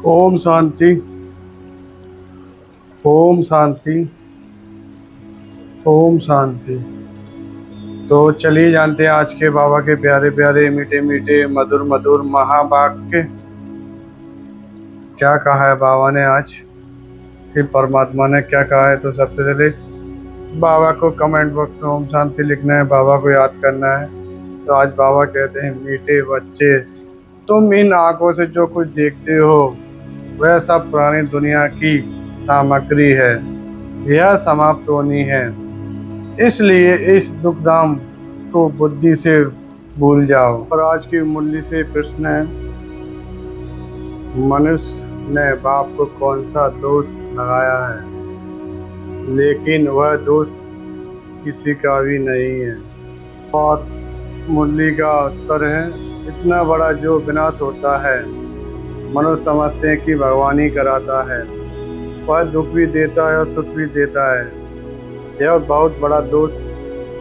ओम शांति। ओम शांति। ओम शांति। तो चलिए जानते हैं आज के बाबा के प्यारे प्यारे मीठे मीठे मधुर मधुर महावाक्य। क्या कहा है बाबा ने आज, शिव परमात्मा ने क्या कहा है। तो सबसे पहले बाबा को कमेंट बॉक्स में ओम शांति लिखना है, बाबा को याद करना है। तो आज बाबा कहते हैं, मीठे बच्चे, तुम इन आंखों से जो कुछ देखते हो वह सब पुरानी दुनिया की सामग्री है, यह समाप्त होनी है। इसलिए इस दुखधाम को बुद्धि से भूल जाओ। और आज की मुरली से प्रश्न है, मनुष्य ने बाप को कौन सा दोष लगाया है, लेकिन वह दोष किसी का भी नहीं है। और मुरली का उत्तर है, इतना बड़ा जो विनाश होता है मनुष्य समझते हैं कि भगवान ही कराता है। वह दुख भी देता है और सुख भी देता है। यह बहुत बड़ा दोष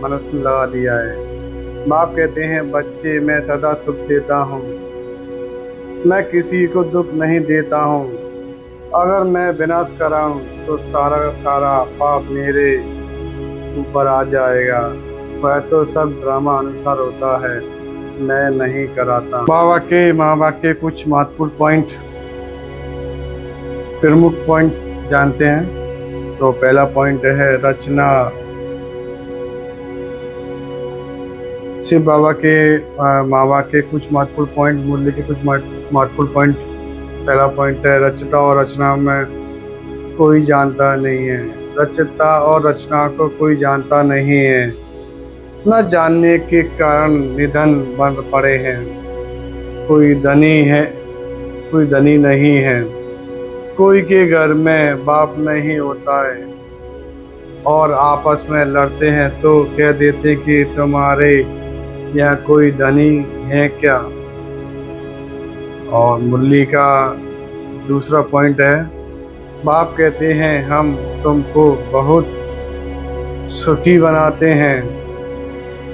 मनुष्य ने लगा दिया है। बाप कहते हैं, बच्चे मैं सदा सुख देता हूँ, मैं किसी को दुख नहीं देता हूँ। अगर मैं विनाश कराऊँ तो सारा का सारा पाप मेरे ऊपर आ जाएगा। वह तो सब ड्रामा अनुसार होता है, मैं नहीं कराता। बाबा के महावाक्य के कुछ महत्वपूर्ण पॉइंट, प्रमुख पॉइंट जानते हैं। तो पहला पॉइंट है रचना। शिव बाबा के महावाक्य के कुछ महत्वपूर्ण पॉइंट, मूल्य के कुछ महत्वपूर्ण पॉइंट। पहला पॉइंट है रचना और रचना में कोई जानता नहीं है। रचता और रचना को कोई जानता नहीं है, न जानने के कारण निधन बन पड़े हैं। कोई धनी है, कोई धनी नहीं है। कोई के घर में बाप नहीं होता है और आपस में लड़ते हैं तो कह देते कि तुम्हारे यहाँ कोई धनी है क्या। और मुरली का दूसरा पॉइंट है, बाप कहते हैं हम तुमको बहुत सुखी बनाते हैं।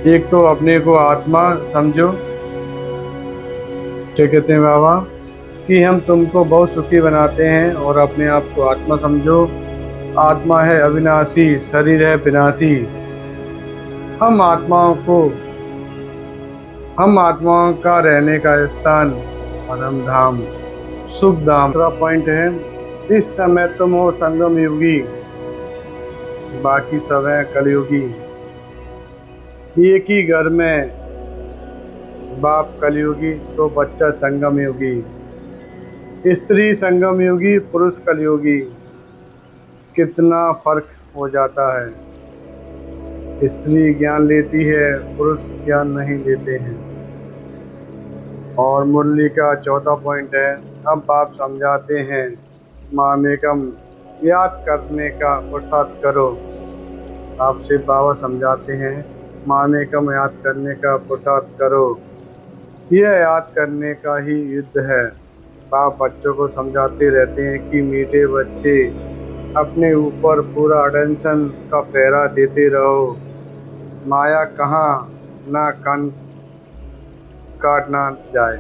एक तो अपने को आत्मा समझो, क्या कहते हैं बाबा, कि हम तुमको बहुत सुखी बनाते हैं और अपने आप को आत्मा समझो। आत्मा है अविनाशी, शरीर है विनाशी। हम आत्माओं का रहने का स्थान परम धाम, सुख धाम। दूसरा पॉइंट है, इस समय तुम हो संगम युगी, बाकी सब है कलयुगी। एक ही घर में बाप कलयुगी तो बच्चा संगम युगी, स्त्री संगम युगी, पुरुष कलयुगी। कितना फर्क हो जाता है। स्त्री ज्ञान लेती है, पुरुष ज्ञान नहीं लेते हैं। और मुरली का चौथा पॉइंट है, अब बाप समझाते हैं, मामेकम याद करने का पुरुषार्थ करो। आपसे बाबा समझाते हैं, मामेकम याद करने का पुरुषार्थ करो। यह याद करने का ही युद्ध है। बाप बच्चों को समझाते रहते हैं कि मीठे बच्चे, अपने ऊपर पूरा अटेंशन का पहरा देते रहो। माया कहाँ ना कान काटना जाए।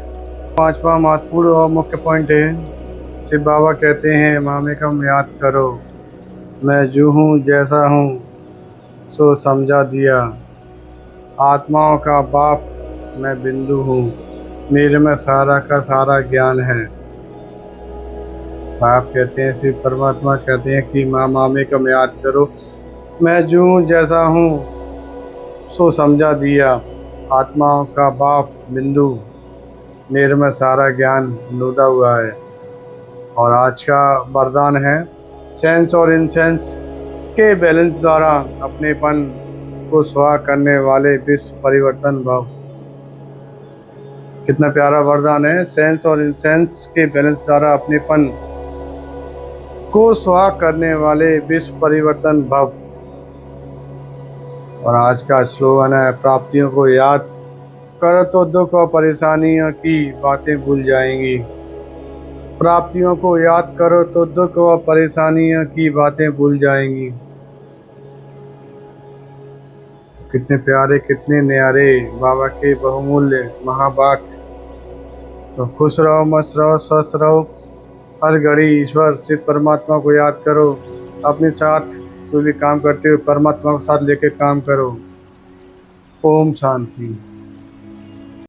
पांचवा महत्वपूर्ण और मुख्य पॉइंट है, शिव बाबा कहते हैं, मामेकम याद करो, मैं जो हूँ जैसा हूँ सो समझा दिया। आत्माओं का बाप मैं बिंदु हूँ, मेरे में सारा का सारा ज्ञान है। बाप कहते हैं, शिव परमात्मा कहते हैं कि मामेकम याद करो, मैं जो हूँ जैसा हूँ सो समझा दिया। आत्माओं का बाप बिंदु, मेरे में सारा ज्ञान लुदा हुआ है। और आज का वरदान है, सेंस और इनसेंस के बैलेंस द्वारा अपनेपन को सुहा करने वाले विश्व परिवर्तन भाव। कितना प्यारा वरदान है, सेंस और इनसेंस के बैलेंस द्वारा अपनेपन को सुहा करने वाले विश्व परिवर्तन भव। और आज का स्लोगन है, प्राप्तियों को याद करो तो दुख और परेशानियों की बातें भूल जाएंगी। प्राप्तियों को याद करो तो दुख और परेशानियों की बातें भूल जाएंगी। कितने प्यारे, कितने न्यारे बाबा के बहुमूल्य महावाक्य। तो खुश रहो, मस्त रहो, स्वस्थ रहो, हर घड़ी ईश्वर से परमात्मा को याद करो। अपने साथ जो भी काम करते हो परमात्मा को साथ लेके काम करो। ओम शांति।